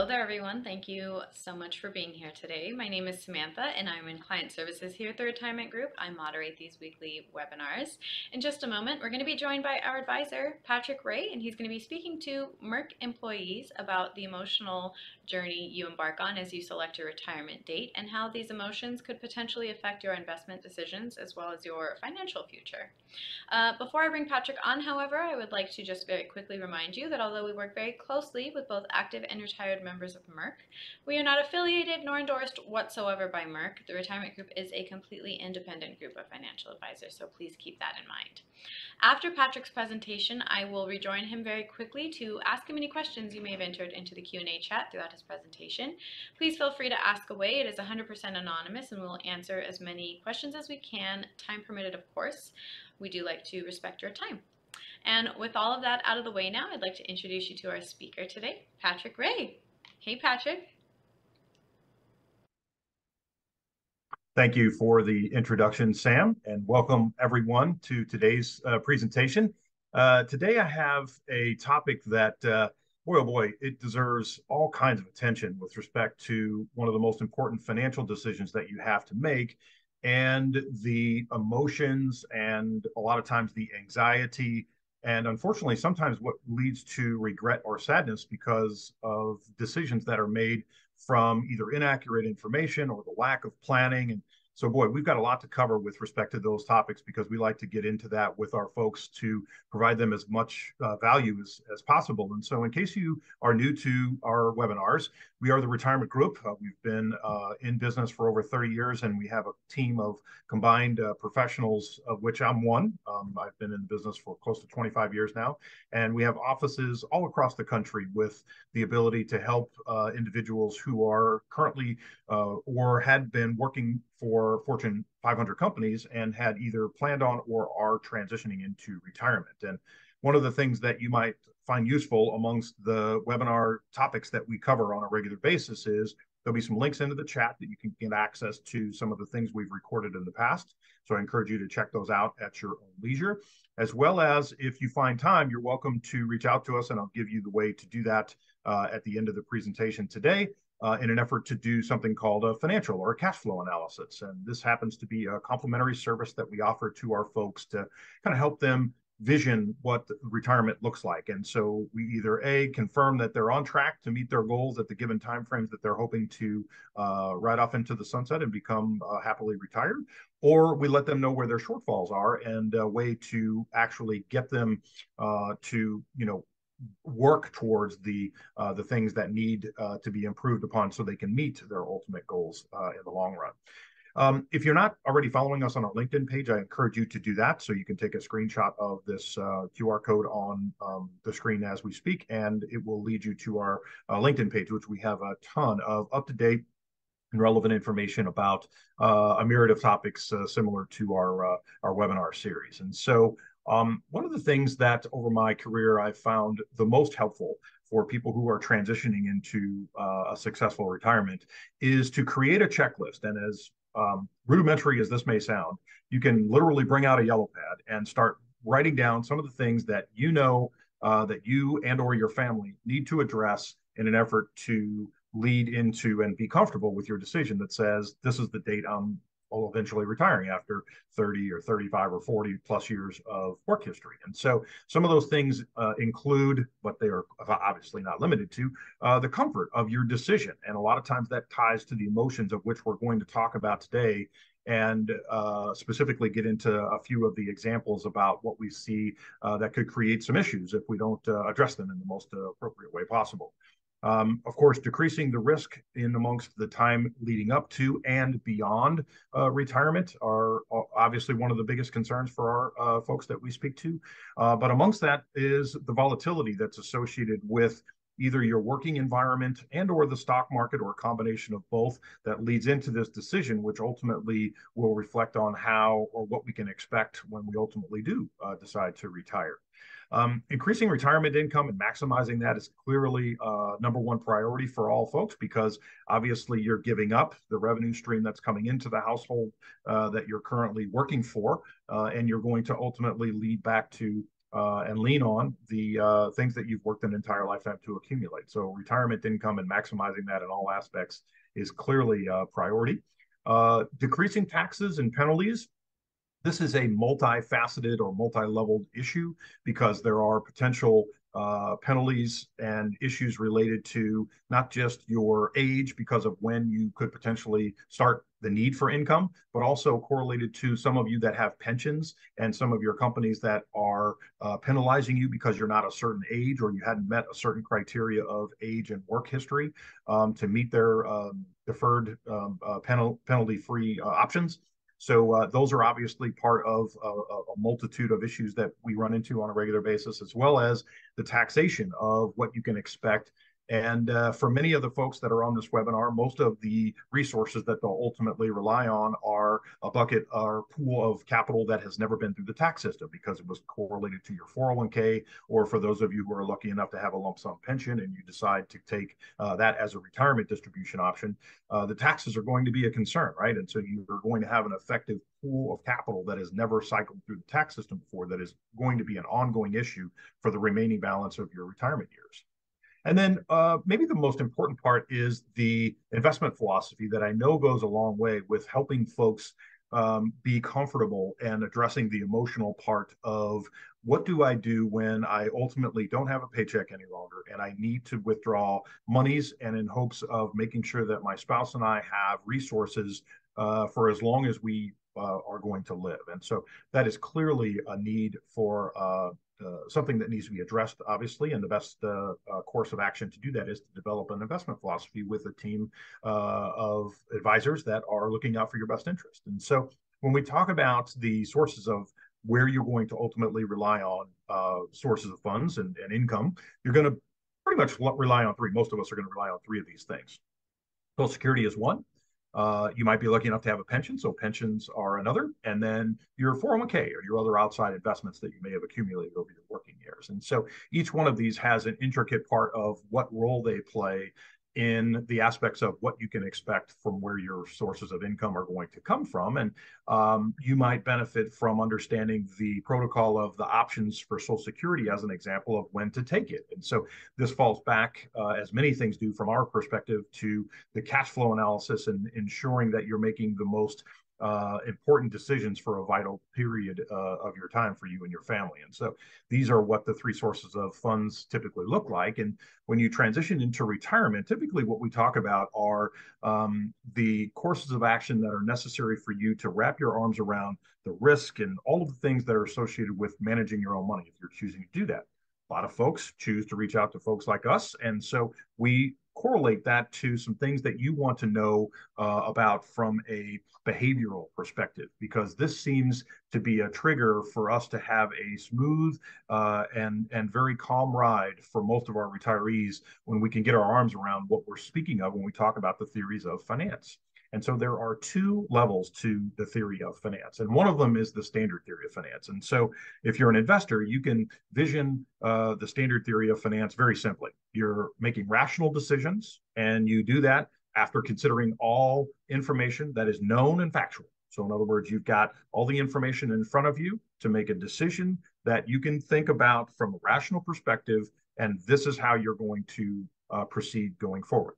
there, everyone. Thank you so much for being here today. My name is Samantha, and I'm in Client Services here at the Retirement Group. I moderate these weekly webinars. In just a moment, we're going to be joined by our advisor, Patrick Ray, and he's going to be speaking to Merck employees about the emotional journey you embark on as you select your retirement date and how these emotions could potentially affect your investment decisions as well as your financial future. Before I bring Patrick on, however, I would like to just very quickly remind you that although we work very closely with both active and retired members of Merck, we are not affiliated nor endorsed whatsoever by Merck. The Retirement Group is a completely independent group of financial advisors, so please keep that in mind. After Patrick's presentation, I will rejoin him very quickly to ask him any questions you may have entered into the Q&A chat throughout his presentation. Please feel free to ask away. It is 100% anonymous, and we'll answer as many questions as we can, time permitted, of course. We do like to respect your time. And with all of that out of the way now, I'd like to introduce you to our speaker today, Patrick Ray. Hey, Patrick. Thank you for the introduction, Sam, and welcome everyone to today's presentation. Today I have a topic that, boy, oh boy, it deserves all kinds of attention with respect to one of the most important financial decisions that you have to make, and the emotions and a lot of times the anxiety, and unfortunately sometimes what leads to regret or sadness because of decisions that are made from either inaccurate information or the lack of planning. And so, boy, we've got a lot to cover with respect to those topics because we like to get into that with our folks to provide them as much value as possible. And so in case you are new to our webinars, we are the Retirement Group. We've been in business for over 30 years, and we have a team of combined professionals, of which I'm one. I've been in the business for close to 25 years now, and we have offices all across the country with the ability to help individuals who are currently or had been working for Fortune 500 companies and had either planned on or are transitioning into retirement. And one of the things that you might find useful amongst the webinar topics that we cover on a regular basis is there'll be some links into the chat that you can get access to some of the things we've recorded in the past. So I encourage you to check those out at your own leisure, as well as if you find time, you're welcome to reach out to us, and I'll give you the way to do that at the end of the presentation today. In an effort to do something called a financial or a cash flow analysis. And this happens to be a complimentary service that we offer to our folks to kind of help them vision what retirement looks like. And so we either A, confirm that they're on track to meet their goals at the given timeframes that they're hoping to ride off into the sunset and become happily retired, or we let them know where their shortfalls are and a way to actually get them to, work towards the things that need to be improved upon so they can meet their ultimate goals in the long run. If you're not already following us on our LinkedIn page, I encourage you to do that so you can take a screenshot of this QR code on the screen as we speak, and it will lead you to our LinkedIn page, which we have a ton of up-to-date and relevant information about a myriad of topics similar to our webinar series. And so one of the things that over my career I've found the most helpful for people who are transitioning into a successful retirement is to create a checklist. And as rudimentary as this may sound, you can literally bring out a yellow pad and start writing down some of the things that that you and or your family need to address in an effort to lead into and be comfortable with your decision that says, this is the date I'm eventually retiring after 30 or 35 or 40 plus years of work history. And so some of those things include, but they are obviously not limited to, the comfort of your decision. And a lot of times that ties to the emotions of which we're going to talk about today, and specifically get into a few of the examples about what we see that could create some issues if we don't address them in the most appropriate way possible. Of course, decreasing the risk in amongst the time leading up to and beyond retirement are obviously one of the biggest concerns for our folks that we speak to. But amongst that is the volatility that's associated with either your working environment and or the stock market, or a combination of both, that leads into this decision, which ultimately will reflect on how or what we can expect when we ultimately do decide to retire. Increasing retirement income and maximizing that is clearly number one priority for all folks, because obviously you're giving up the revenue stream that's coming into the household that you're currently working for, and you're going to ultimately lead back to and lean on the things that you've worked an entire lifetime to accumulate. So retirement income and maximizing that in all aspects is clearly a priority. Decreasing taxes and penalties, this is a multifaceted or multi-leveled issue because there are potential penalties and issues related to not just your age because of when you could potentially start the need for income, but also correlated to some of you that have pensions and some of your companies that are penalizing you because you're not a certain age or you hadn't met a certain criteria of age and work history to meet their deferred penalty-free options. So those are obviously part of a multitude of issues that we run into on a regular basis, as well as the taxation of what you can expect. And for many of the folks that are on this webinar, most of the resources that they'll ultimately rely on are a bucket or pool of capital that has never been through the tax system because it was correlated to your 401k, or for those of you who are lucky enough to have a lump sum pension and you decide to take that as a retirement distribution option, the taxes are going to be a concern, right? And so you're going to have an effective pool of capital that has never cycled through the tax system before that is going to be an ongoing issue for the remaining balance of your retirement years. And then maybe the most important part is the investment philosophy that I know goes a long way with helping folks be comfortable and addressing the emotional part of what do I do when I ultimately don't have a paycheck any longer and I need to withdraw monies and in hopes of making sure that my spouse and I have resources for as long as we are going to live. And so that is clearly a need for something that needs to be addressed, obviously, and the best course of action to do that is to develop an investment philosophy with a team of advisors that are looking out for your best interest. And so when we talk about the sources of where you're going to ultimately rely on sources of funds and income, you're going to pretty much rely on three. Most of us are going to rely on three of these things. Social Security is one. You might be lucky enough to have a pension, so pensions are another, and then your 401k or your other outside investments that you may have accumulated over your working years. And so each one of these has an intricate part of what role they play in the aspects of what you can expect from where your sources of income are going to come from. And you might benefit from understanding the protocol of the options for Social Security as an example of when to take it. And so this falls back, as many things do from our perspective, to the cash flow analysis and ensuring that you're making the most important decisions for a vital period of your time for you and your family. And so these are what the three sources of funds typically look like. And when you transition into retirement, typically what we talk about are the courses of action that are necessary for you to wrap your arms around the risk and all of the things that are associated with managing your own money if you're choosing to do that. A lot of folks choose to reach out to folks like us. And so we correlate that to some things that you want to know about from a behavioral perspective, because this seems to be a trigger for us to have a smooth and very calm ride for most of our retirees when we can get our arms around what we're speaking of when we talk about the theories of finance. And so there are two levels to the theory of finance. And one of them is the standard theory of finance. And so if you're an investor, you can vision the standard theory of finance very simply. You're making rational decisions, and you do that after considering all information that is known and factual. So in other words, you've got all the information in front of you to make a decision that you can think about from a rational perspective, and this is how you're going to proceed going forward.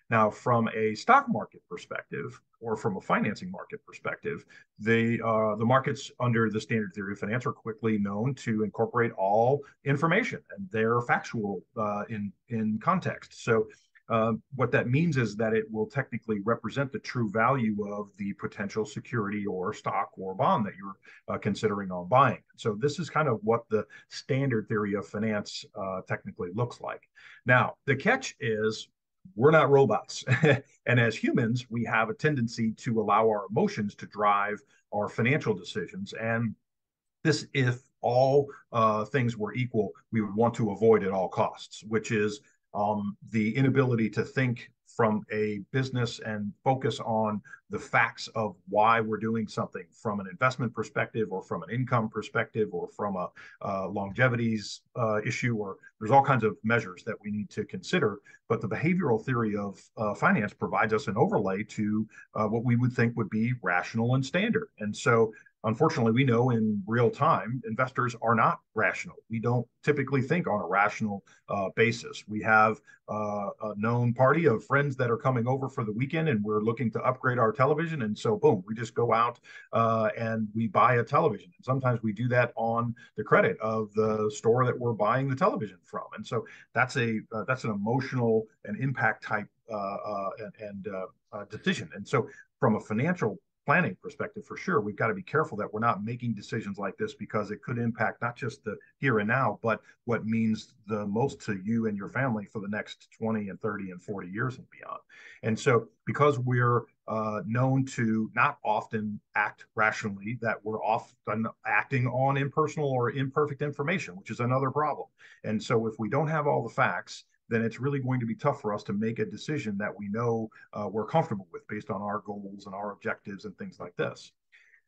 Now, from a stock market perspective or from a financing market perspective, the markets under the standard theory of finance are quickly known to incorporate all information, and they're factual in context. So what that means is that it will technically represent the true value of the potential security or stock or bond that you're considering on buying. So this is kind of what the standard theory of finance technically looks like. Now, the catch is we're not robots. And as humans, we have a tendency to allow our emotions to drive our financial decisions. And this, if all things were equal, we would want to avoid at all costs, which is the inability to think from a business and focus on the facts of why we're doing something from an investment perspective or from an income perspective or from a longevities issue, or there's all kinds of measures that we need to consider. But the behavioral theory of finance provides us an overlay to what we would think would be rational and standard. And so unfortunately, we know in real time investors are not rational. We don't typically think on a rational basis. We have a known party of friends that are coming over for the weekend, and we're looking to upgrade our television. And so, boom, we just go out and we buy a television. And sometimes we do that on the credit of the store that we're buying the television from. And so that's an emotional and impact type decision. And so, from a financial planning perspective, for sure, we've got to be careful that we're not making decisions like this because it could impact not just the here and now, but what means the most to you and your family for the next 20 and 30 and 40 years and beyond. And so, because we're known to not often act rationally, that we're often acting on impersonal or imperfect information, which is another problem. And so, if we don't have all the facts, then it's really going to be tough for us to make a decision that we know we're comfortable with based on our goals and our objectives and things like this.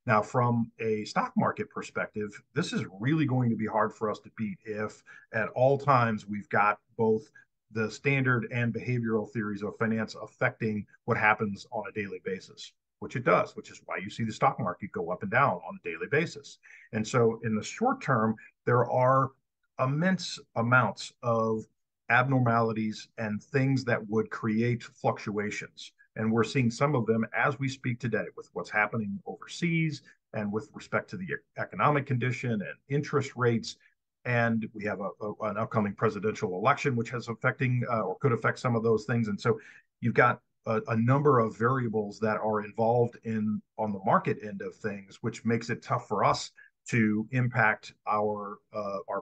Now, from a stock market perspective, this is really going to be hard for us to beat if at all times we've got both the standard and behavioral theories of finance affecting what happens on a daily basis, which it does, which is why you see the stock market go up and down on a daily basis. And so in the short term, there are immense amounts of abnormalities and things that would create fluctuations. And we're seeing some of them as we speak today with what's happening overseas and with respect to the economic condition and interest rates. And we have an upcoming presidential election, which has affecting or could affect some of those things. And so you've got a number of variables that are involved in on the market end of things, which makes it tough for us to impact our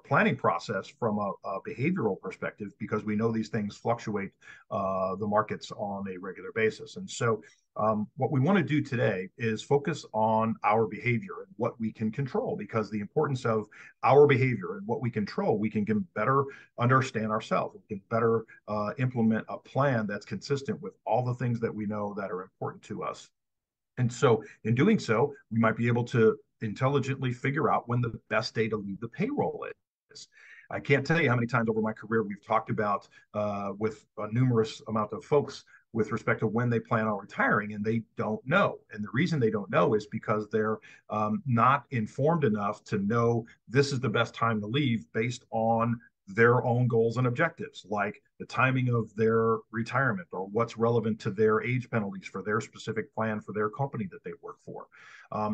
planning process from a behavioral perspective because we know these things fluctuate the markets on a regular basis. And so what we want to do today is focus on our behavior and what we can control, because the importance of our behavior and what we control, we can get better understand ourselves. We can better implement a plan that's consistent with all the things that we know that are important to us. And so in doing so, we might be able to intelligently figure out when the best day to leave the payroll is. I can't tell you how many times over my career we've talked about with a numerous amount of folks with respect to when they plan on retiring, and they don't know. And the reason they don't know is because they're not informed enough to know this is the best time to leave based on their own goals and objectives, like the timing of their retirement or what's relevant to their age penalties for their specific plan for their company that they work for.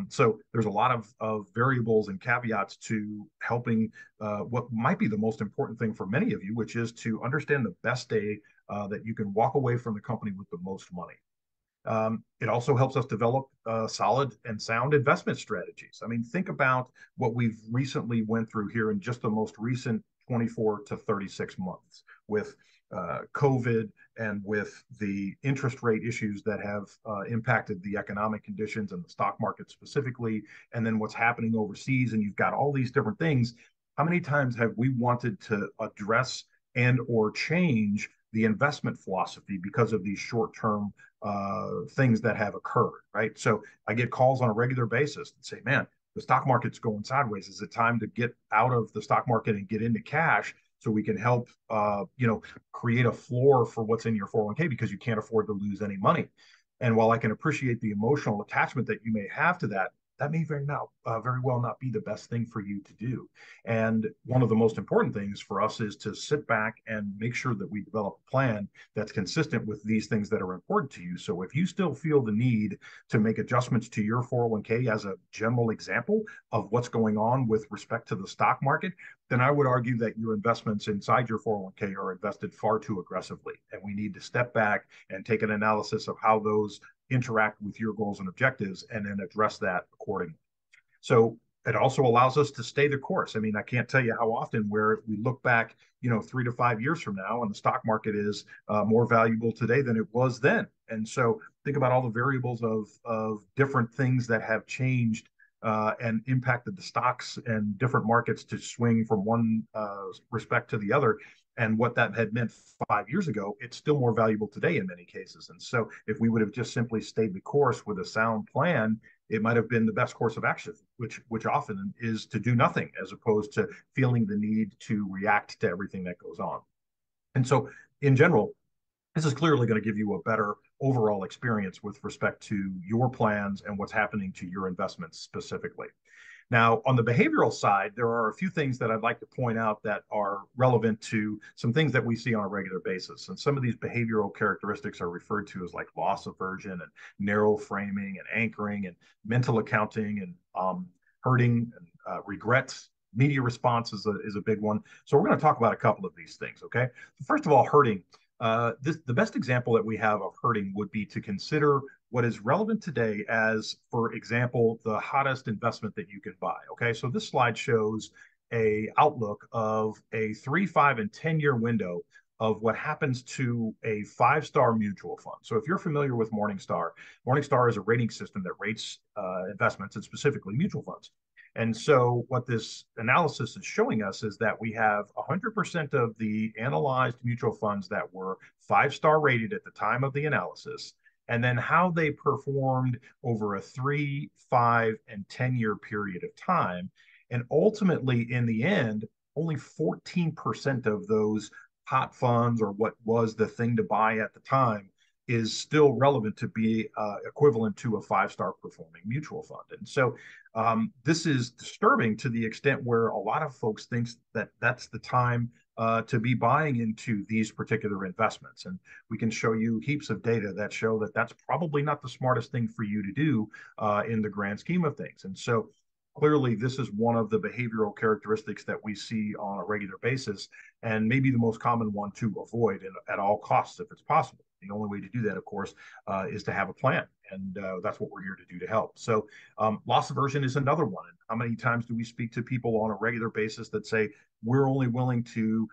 So there's a lot of variables and caveats to helping what might be the most important thing for many of you, which is to understand the best day that you can walk away from the company with the most money. It also helps us develop solid and sound investment strategies. I mean, think about what we've recently went through here in just the most recent 24 to 36 months with COVID and with the interest rate issues that have impacted the economic conditions and the stock market specifically, and then what's happening overseas, and you've got all these different things. How many times have we wanted to address and or change the investment philosophy because of these short-term things that have occurred, right? So I get calls on a regular basis that say, man, the stock market's going sideways. Is it time to get out of the stock market and get into cash so we can help, create a floor for what's in your 401k because you can't afford to lose any money? And while I can appreciate the emotional attachment that you may have to that, that may very well not be the best thing for you to do. And one of the most important things for us is to sit back and make sure that we develop a plan that's consistent with these things that are important to you. So if you still feel the need to make adjustments to your 401k as a general example of what's going on with respect to the stock market, then I would argue that your investments inside your 401k are invested far too aggressively. And we need to step back and take an analysis of how those interact with your goals and objectives and then address that accordingly. So it also allows us to stay the course. I mean, I can't tell you how often where we look back, 3 to 5 years from now, and the stock market is more valuable today than it was then. And so think about all the variables of different things that have changed and impacted the stocks and different markets to swing from one respect to the other. And what that had meant 5 years ago, it's still more valuable today in many cases. And so if we would have just simply stayed the course with a sound plan, it might have been the best course of action, which often is to do nothing as opposed to feeling the need to react to everything that goes on. And so in general, this is clearly going to give you a better overall experience with respect to your plans and what's happening to your investments specifically. Now, on the behavioral side, there are a few things that I'd like to point out that are relevant to some things that we see on a regular basis. And some of these behavioral characteristics are referred to as like loss aversion and narrow framing and anchoring and mental accounting and hurting and regrets. Media response is a big one. So we're going to talk about a couple of these things, okay? First of all, hurting. The best example that we have of hurting would be to consider what is relevant today as, for example, the hottest investment that you can buy. Okay, so this slide shows a outlook of a 3, 5, and 10-year window of what happens to a five-star mutual fund. So if you're familiar with Morningstar, Morningstar is a rating system that rates investments and specifically mutual funds. And so what this analysis is showing us is that we have 100% of the analyzed mutual funds that were five-star rated at the time of the analysis, and then how they performed over a 3, 5, and 10-year period of time. And ultimately, in the end, only 14% of those hot funds or what was the thing to buy at the time is still relevant to be equivalent to a five-star performing mutual fund. And so this is disturbing to the extent where a lot of folks think that that's the time to be buying into these particular investments. And we can show you heaps of data that show that that's probably not the smartest thing for you to do in the grand scheme of things. And so clearly, this is one of the behavioral characteristics that we see on a regular basis, and maybe the most common one to avoid at all costs if it's possible. The only way to do that, of course, is to have a plan, and that's what we're here to do to help. So loss aversion is another one. And how many times do we speak to people on a regular basis that say, we're only willing to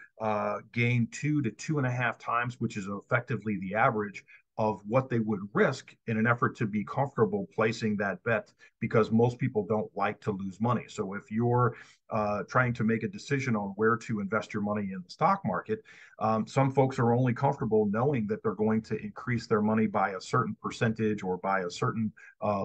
gain 2 to 2.5 times, which is effectively the average of what they would risk in an effort to be comfortable placing that bet, because most people don't like to lose money. So if you're trying to make a decision on where to invest your money in the stock market, some folks are only comfortable knowing that they're going to increase their money by a certain percentage or by a certain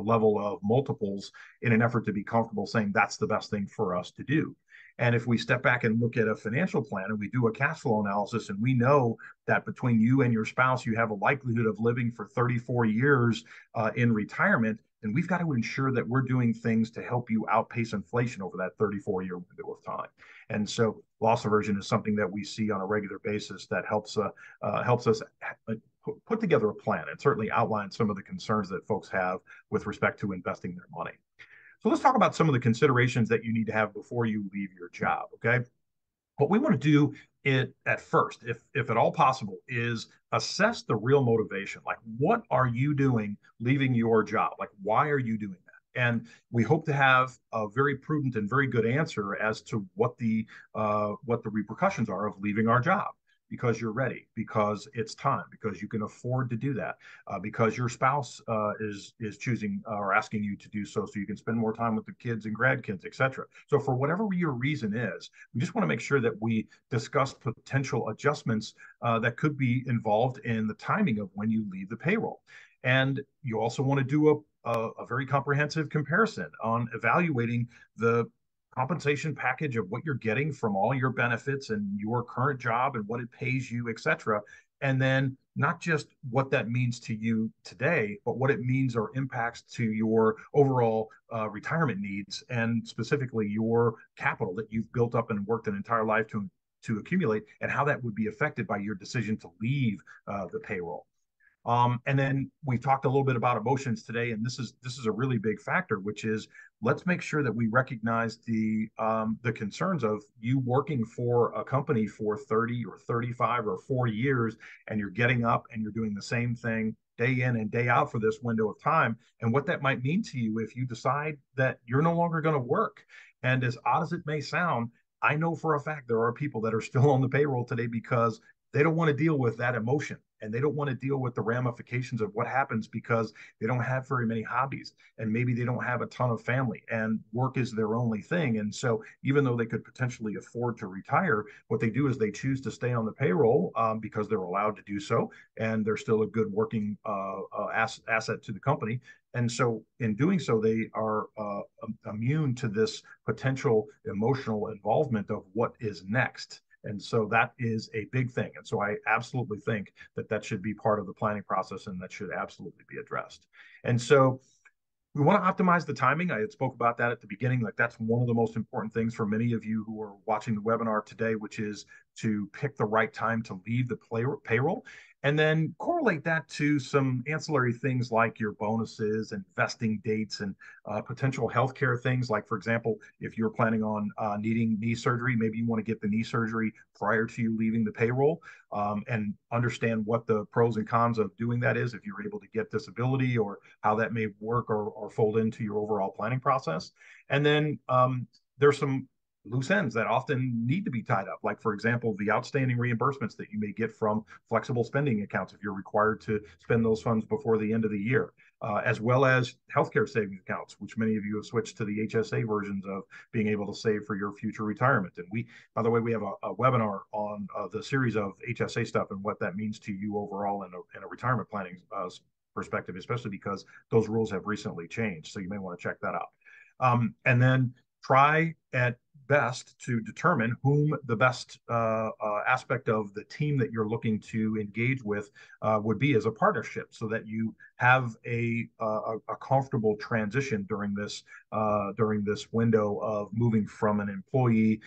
level of multiples in an effort to be comfortable saying that's the best thing for us to do. And if we step back and look at a financial plan and we do a cash flow analysis, and we know that between you and your spouse, you have a likelihood of living for 34 years in retirement, then we've got to ensure that we're doing things to help you outpace inflation over that 34-year window of time. And so loss aversion is something that we see on a regular basis that helps us put together a plan and certainly outline some of the concerns that folks have with respect to investing their money. So let's talk about some of the considerations that you need to have before you leave your job, okay? What we want to do at first, if at all possible, is assess the real motivation. Like, what are you doing leaving your job? Like, why are you doing that? And we hope to have a very prudent and very good answer as to what the repercussions are of leaving our job. Because you're ready, because it's time, because you can afford to do that, because your spouse is choosing or asking you to do so you can spend more time with the kids and grandkids, etc. So for whatever your reason is, we just want to make sure that we discuss potential adjustments that could be involved in the timing of when you leave the payroll. And you also want to do a very comprehensive comparison on evaluating the compensation package of what you're getting from all your benefits and your current job and what it pays you, et cetera. And then not just what that means to you today, but what it means or impacts to your overall retirement needs, and specifically your capital that you've built up and worked an entire life to accumulate, and how that would be affected by your decision to leave the payroll. And then we talked a little bit about emotions today, and this is a really big factor, which is let's make sure that we recognize the concerns of you working for a company for 30 or 35 or 40 years, and you're getting up and you're doing the same thing day in and day out for this window of time, and what that might mean to you if you decide that you're no longer going to work. And as odd as it may sound, I know for a fact there are people that are still on the payroll today because they don't want to deal with that emotion, and they don't want to deal with the ramifications of what happens because they don't have very many hobbies, and maybe they don't have a ton of family, and work is their only thing. And so even though they could potentially afford to retire, what they do is they choose to stay on the payroll because they're allowed to do so, and they're still a good working asset to the company. And so in doing so, they are immune to this potential emotional involvement of what is next. And so that is a big thing. And so I absolutely think that that should be part of the planning process and that should absolutely be addressed. And so we want to optimize the timing. I had spoke about that at the beginning. Like that's one of the most important things for many of you who are watching the webinar today, which is to pick the right time to leave the payroll and then correlate that to some ancillary things like your bonuses and vesting dates and potential healthcare things. Like, for example, if you're planning on needing knee surgery, maybe you want to get the knee surgery prior to you leaving the payroll, and understand what the pros and cons of doing that is, if you're able to get disability or how that may work or fold into your overall planning process. And then there's some loose ends that often need to be tied up. Like, for example, the outstanding reimbursements that you may get from flexible spending accounts if you're required to spend those funds before the end of the year, as well as healthcare savings accounts, which many of you have switched to the HSA versions of being able to save for your future retirement. And we, by the way, we have a webinar on the series of HSA stuff and what that means to you overall in a retirement planning perspective, especially because those rules have recently changed. So you may want to check that out. And then try at best to determine whom the best aspect of the team that you're looking to engage with would be as a partnership, so that you have a comfortable transition during this window of moving from an employee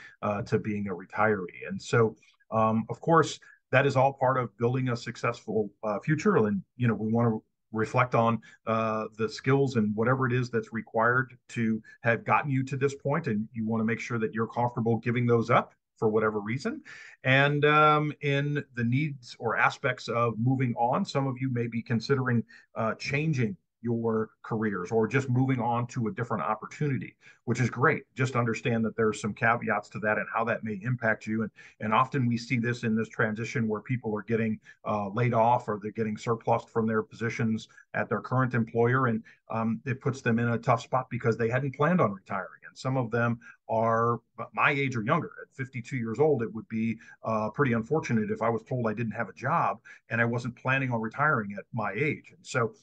to being a retiree. And so, of course, that is all part of building a successful future. And we want to reflect on the skills and whatever it is that's required to have gotten you to this point, and you want to make sure that you're comfortable giving those up for whatever reason. And in the needs or aspects of moving on, some of you may be considering changing your careers or just moving on to a different opportunity, which is great. Just understand that there's some caveats to that and how that may impact you. And often we see this in this transition where people are getting laid off or they're getting surplused from their positions at their current employer. And it puts them in a tough spot because they hadn't planned on retiring. And some of them are my age or younger. At 52 years old, it would be pretty unfortunate if I was told I didn't have a job and I wasn't planning on retiring at my age. And so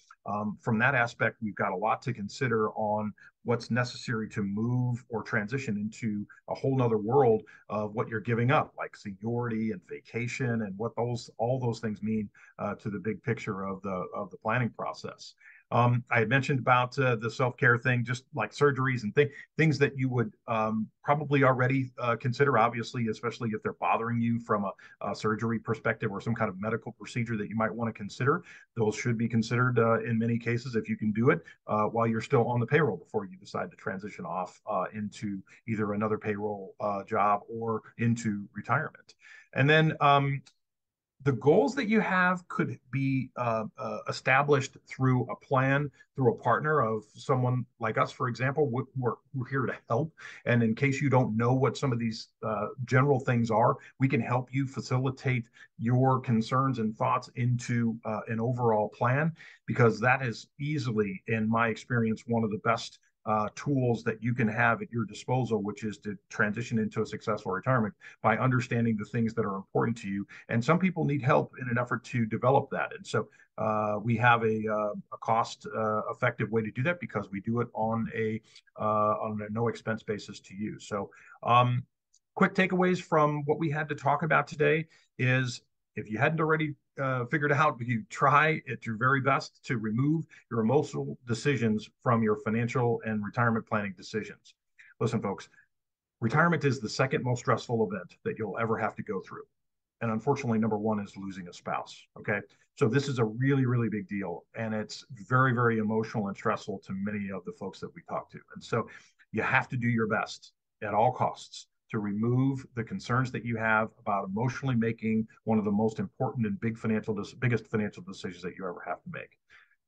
from that aspect, we've got a lot to consider on what's necessary to move or transition into a whole nother world of what you're giving up, like seniority and vacation, and what all those things mean to the big picture of the planning process. I had mentioned about the self-care thing, just like surgeries and things that you would probably already consider, obviously, especially if they're bothering you from a surgery perspective or some kind of medical procedure that you might want to consider. Those should be considered in many cases if you can do it while you're still on the payroll before you decide to transition off into either another payroll job or into retirement. And then the goals that you have could be established through a plan, through a partner of someone like us, for example. We're here to help. And in case you don't know what some of these general things are, we can help you facilitate your concerns and thoughts into an overall plan, because that is easily, in my experience, one of the best tools that you can have at your disposal, which is to transition into a successful retirement by understanding the things that are important to you. And some people need help in an effort to develop that. And so we have a cost effective way to do that, because we do it on a no expense basis to you. So quick takeaways from what we had to talk about today is, if you hadn't already figured out, you try at your very best to remove your emotional decisions from your financial and retirement planning decisions. Listen, folks, retirement is the second most stressful event that you'll ever have to go through. And unfortunately, number one is losing a spouse. Okay. So this is a really, really big deal. And it's very, very emotional and stressful to many of the folks that we talk to. And so you have to do your best at all costs to remove the concerns that you have about emotionally making one of the most important and biggest financial decisions that you ever have to make.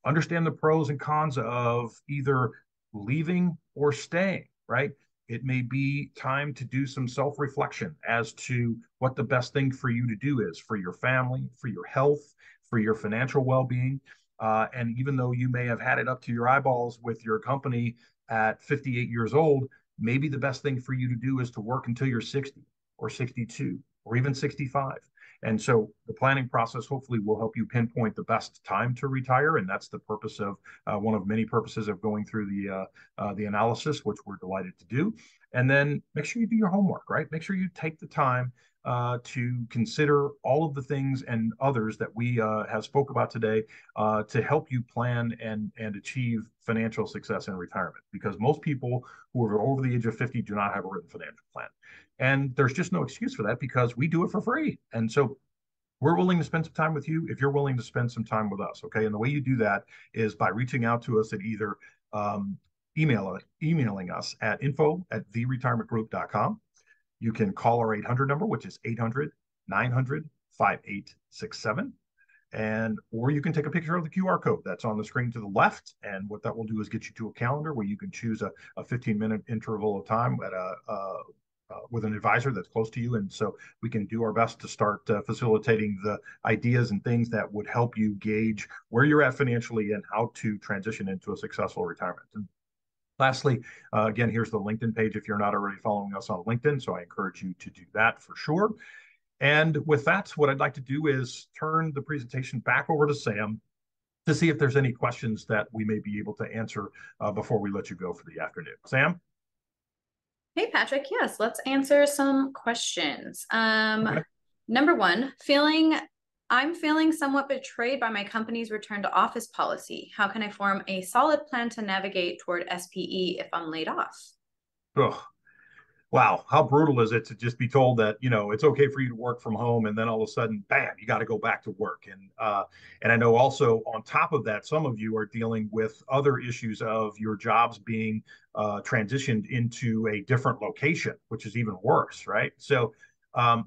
Understand the pros and cons of either leaving or staying, right? It may be time to do some self-reflection as to what the best thing for you to do is for your family, for your health, for your financial well-being. And even though you may have had it up to your eyeballs with your company at 58 years old, maybe the best thing for you to do is to work until you're 60 or 62 or even 65. And so the planning process hopefully will help you pinpoint the best time to retire. And that's the purpose of one of many purposes of going through the analysis, which we're delighted to do. And then make sure you do your homework, right? Make sure you take the time to consider all of the things and others that we have spoke about today to help you plan and achieve financial success in retirement. Because most people who are over the age of 50 do not have a written financial plan. And there's just no excuse for that because we do it for free. And so we're willing to spend some time with you if you're willing to spend some time with us. Okay. And the way you do that is by reaching out to us at either um, emailing us at info@theretirementgroup.com. You can call our 800 number, which is 800-900-5867. And or you can take a picture of the QR code that's on the screen to the left. And what that will do is get you to a calendar where you can choose a 15-minute interval of time at with an advisor that's close to you. And so we can do our best to start facilitating the ideas and things that would help you gauge where you're at financially and how to transition into a successful retirement. And lastly, again, here's the LinkedIn page if you're not already following us on LinkedIn. So I encourage you to do that for sure. And with that, what I'd like to do is turn the presentation back over to Sam to see if there's any questions that we may be able to answer before we let you go for the afternoon. Sam? Hey, Patrick. Yes, let's answer some questions. Okay. Number one, I'm feeling somewhat betrayed by my company's return to office policy. How can I form a solid plan to navigate toward SPE if I'm laid off? Ugh. Wow, how brutal is it to just be told that, it's okay for you to work from home, and then all of a sudden, bam, you got to go back to work. And I know also on top of that, some of you are dealing with other issues of your jobs being transitioned into a different location, which is even worse, right? So,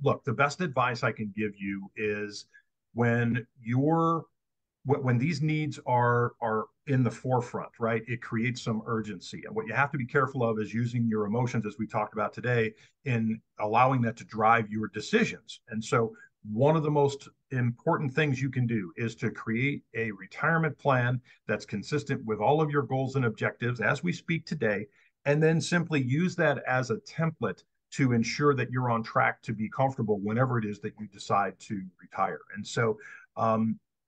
look, the best advice I can give you is when you're when these needs are in the forefront, right? It creates some urgency. And what you have to be careful of is using your emotions, as we talked about today, in allowing that to drive your decisions. And so one of the most important things you can do is to create a retirement plan that's consistent with all of your goals and objectives as we speak today, and then simply use that as a template to ensure that you're on track to be comfortable whenever it is that you decide to retire. And so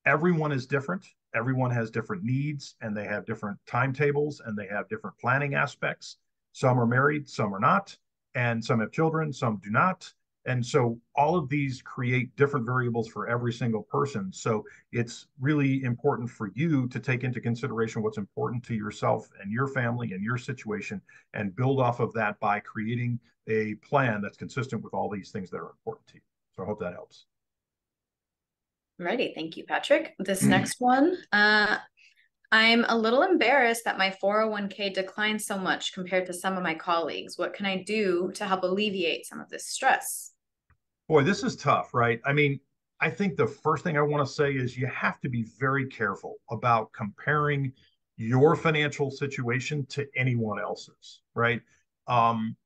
everyone is different. Everyone has different needs, and they have different timetables, and they have different planning aspects. Some are married, some are not, and some have children, some do not. And so all of these create different variables for every single person. So it's really important for you to take into consideration what's important to yourself and your family and your situation, and build off of that by creating a plan that's consistent with all these things that are important to you. So I hope that helps. Ready. Thank you, Patrick. This next one, I'm a little embarrassed that my 401k declined so much compared to some of my colleagues. What can I do to help alleviate some of this stress? Boy, this is tough, right? I mean, I think the first thing I want to say is you have to be very careful about comparing your financial situation to anyone else's, right?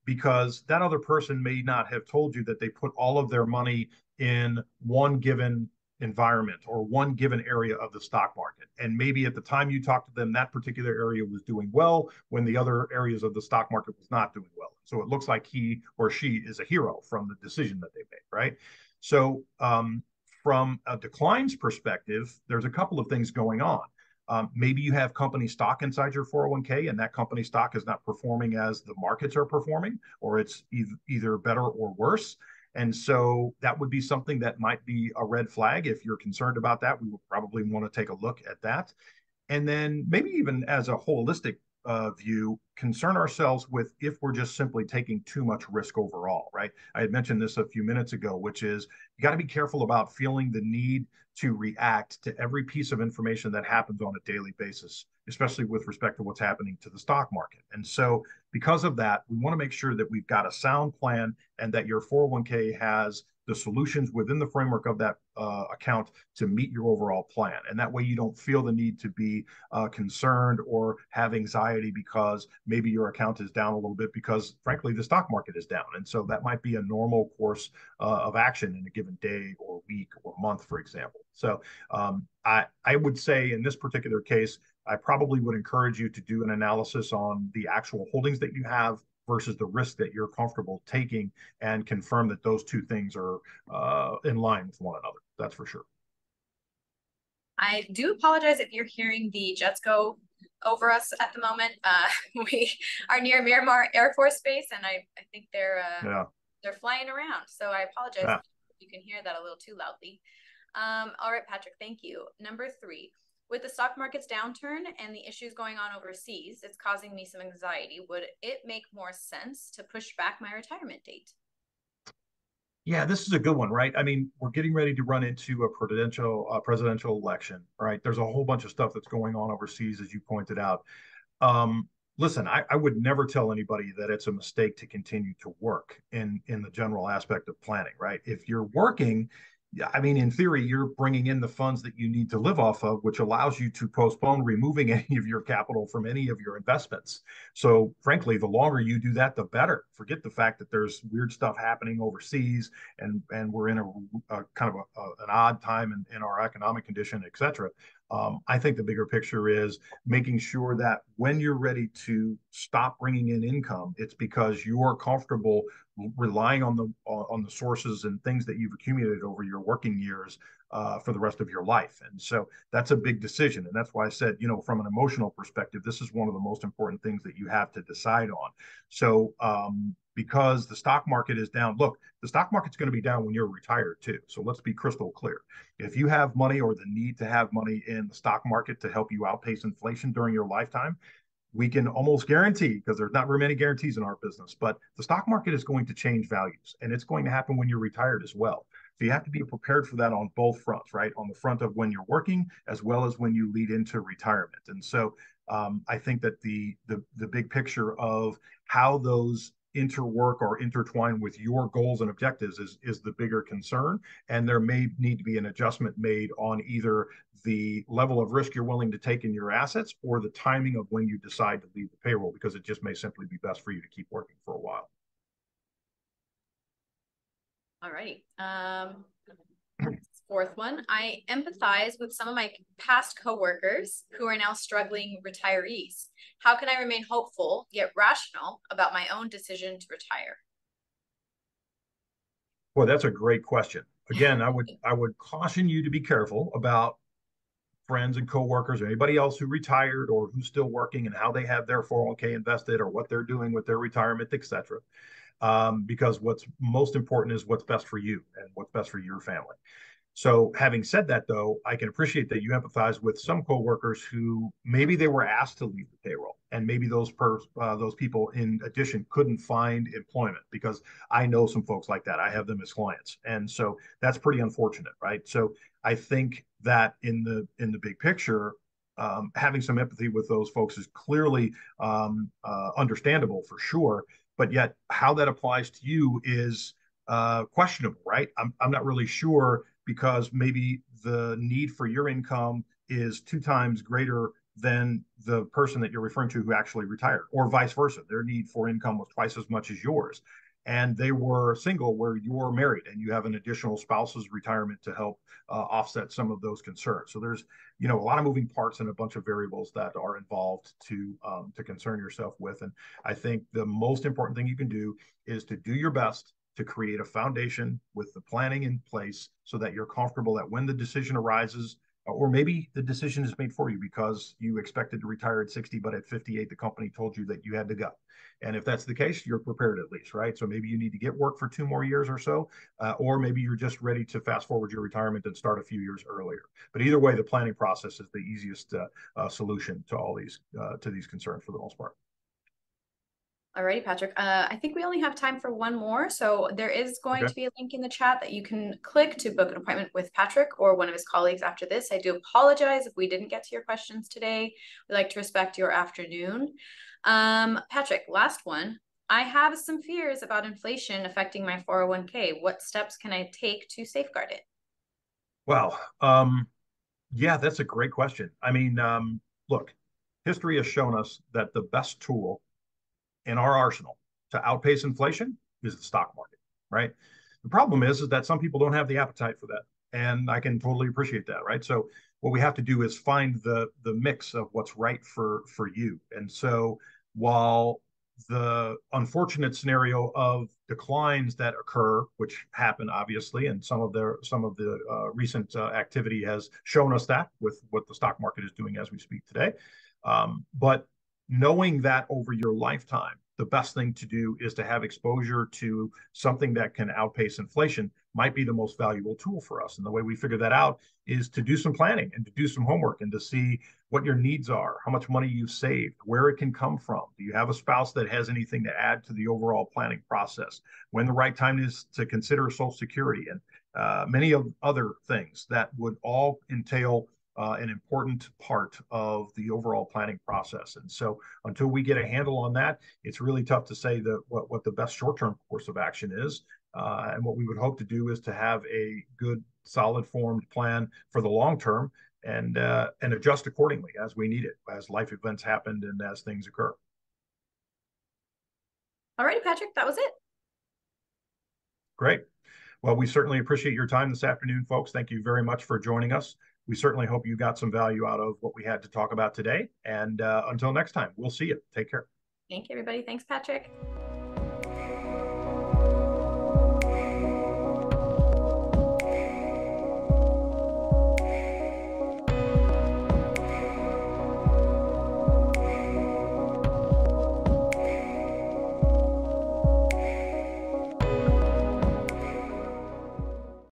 Because that other person may not have told you that they put all of their money in one given environment or one given area of the stock market. And maybe at the time you talked to them, that particular area was doing well when the other areas of the stock market was not doing well. So it looks like he or she is a hero from the decision that they made, right? So from a declines perspective, there's a couple of things going on. Maybe you have company stock inside your 401k, and that company stock is not performing as the markets are performing, or it's either better or worse. And so that would be something that might be a red flag. If you're concerned about that, we would probably want to take a look at that. And then maybe even as a holistic view, concern ourselves with if we're just simply taking too much risk overall, right? I had mentioned this a few minutes ago, which is you got to be careful about feeling the need to react to every piece of information that happens on a daily basis, especially with respect to what's happening to the stock market. And so because of that, we want to make sure that we've got a sound plan and that your 401k has the solutions within the framework of that account to meet your overall plan. And that way you don't feel the need to be concerned or have anxiety because maybe your account is down a little bit because, frankly, the stock market is down. And so that might be a normal course of action in a given day or week or month, for example. So I would say in this particular case, I probably would encourage you to do an analysis on the actual holdings that you have versus the risk that you're comfortable taking, and confirm that those two things are in line with one another. That's for sure. I do apologize if you're hearing the jets go over us at the moment. We are near Miramar Air Force Base, and I think they're Yeah. They're flying around. So I apologize Ah. if you can hear that a little too loudly. All right, Patrick, thank you. Number 3, with the stock market's downturn and the issues going on overseas, it's causing me some anxiety. Would it make more sense to push back my retirement date? Yeah, this is a good one, right? I mean, we're getting ready to run into a presidential election, right? There's a whole bunch of stuff that's going on overseas, as you pointed out. Um, Listen, I would never tell anybody that it's a mistake to continue to work in the general aspect of planning, right? If you're working, yeah, I mean, in theory, you're bringing in the funds that you need to live off of, which allows you to postpone removing any of your capital from any of your investments. So, frankly, the longer you do that, the better. Forget the fact that there's weird stuff happening overseas, and we're in a kind of an odd time in our economic condition, et cetera. I think the bigger picture is making sure that when you're ready to stop bringing in income, it's because you're comfortable relying on the sources and things that you've accumulated over your working years for the rest of your life. And so that's a big decision. And that's why I said, from an emotional perspective, this is one of the most important things that you have to decide on. So because the stock market is down, look, the stock market's going to be down when you're retired too. So let's be crystal clear. If you have money or the need to have money in the stock market to help you outpace inflation during your lifetime, we can almost guarantee, because there's not very many guarantees in our business, but the stock market is going to change values, and it's going to happen when you're retired as well. So you have to be prepared for that on both fronts, right? On the front of when you're working, as well as when you lead into retirement. And so I think that the big picture of how those interwork or intertwine with your goals and objectives is the bigger concern. And there may need to be an adjustment made on either the level of risk you're willing to take in your assets or the timing of when you decide to leave the payroll, because it just may simply be best for you to keep working for a while. All right. Fourth one, I empathize with some of my past coworkers who are now struggling retirees. How can I remain hopeful yet rational about my own decision to retire? Well, that's a great question. Again, I would caution you to be careful about friends and coworkers or anybody else who retired or who's still working and how they have their 401k invested or what they're doing with their retirement, et cetera. Because what's most important is what's best for you and what's best for your family. So, having said that, though, I can appreciate that you empathize with some coworkers who maybe they were asked to leave the payroll, and maybe those people, in addition, couldn't find employment, because I know some folks like that. I have them as clients, and so that's pretty unfortunate, right? So, I think that in the big picture, having some empathy with those folks is clearly understandable for sure. But yet, how that applies to you is questionable, right? I'm not really sure, because maybe the need for your income is 2 times greater than the person that you're referring to who actually retired, or vice versa. Their need for income was twice as much as yours. And they were single where you're married and you have an additional spouse's retirement to help offset some of those concerns. So there's, a lot of moving parts and a bunch of variables that are involved to concern yourself with. And I think the most important thing you can do is to do your best to create a foundation with the planning in place so that you're comfortable that when the decision arises, or maybe the decision is made for you because you expected to retire at 60, but at 58, the company told you that you had to go. And if that's the case, you're prepared at least, right? So maybe you need to get work for 2 more years or so, or maybe you're just ready to fast forward your retirement and start a few years earlier. But either way, the planning process is the easiest solution to all these concerns for the most part. Alrighty, Patrick. I think we only have time for one more. So there is going Okay. to be a link in the chat that you can click to book an appointment with Patrick or one of his colleagues after this. I do apologize if we didn't get to your questions today. We like to respect your afternoon. Patrick, last one. I have some fears about inflation affecting my 401k. What steps can I take to safeguard it? Well, yeah, that's a great question. I mean, look, history has shown us that the best tool in our arsenal to outpace inflation is the stock market, right? The problem is that some people don't have the appetite for that, and I can totally appreciate that, right? So what we have to do is find the mix of what's right for you. And so while the unfortunate scenario of declines that occur, which happen obviously, and some of the recent activity has shown us that with what the stock market is doing as we speak today. But knowing that over your lifetime, the best thing to do is to have exposure to something that can outpace inflation might be the most valuable tool for us. And the way we figure that out is to do some planning and to do some homework and to see what your needs are, how much money you've saved, where it can come from. Do you have a spouse that has anything to add to the overall planning process? When the right time is to consider Social Security, and many of other things that would all entail an important part of the overall planning process. And so until we get a handle on that, it's really tough to say what the best short-term course of action is. And what we would hope to do is to have a good, solid formed plan for the long term and adjust accordingly as we need it, as life events happen and as things occur. All right, Patrick, that was it. Great. Well, we certainly appreciate your time this afternoon, folks. Thank you very much for joining us. We certainly hope you got some value out of what we had to talk about today. And until next time, we'll see you. Take care. Thank you, everybody. Thanks, Patrick.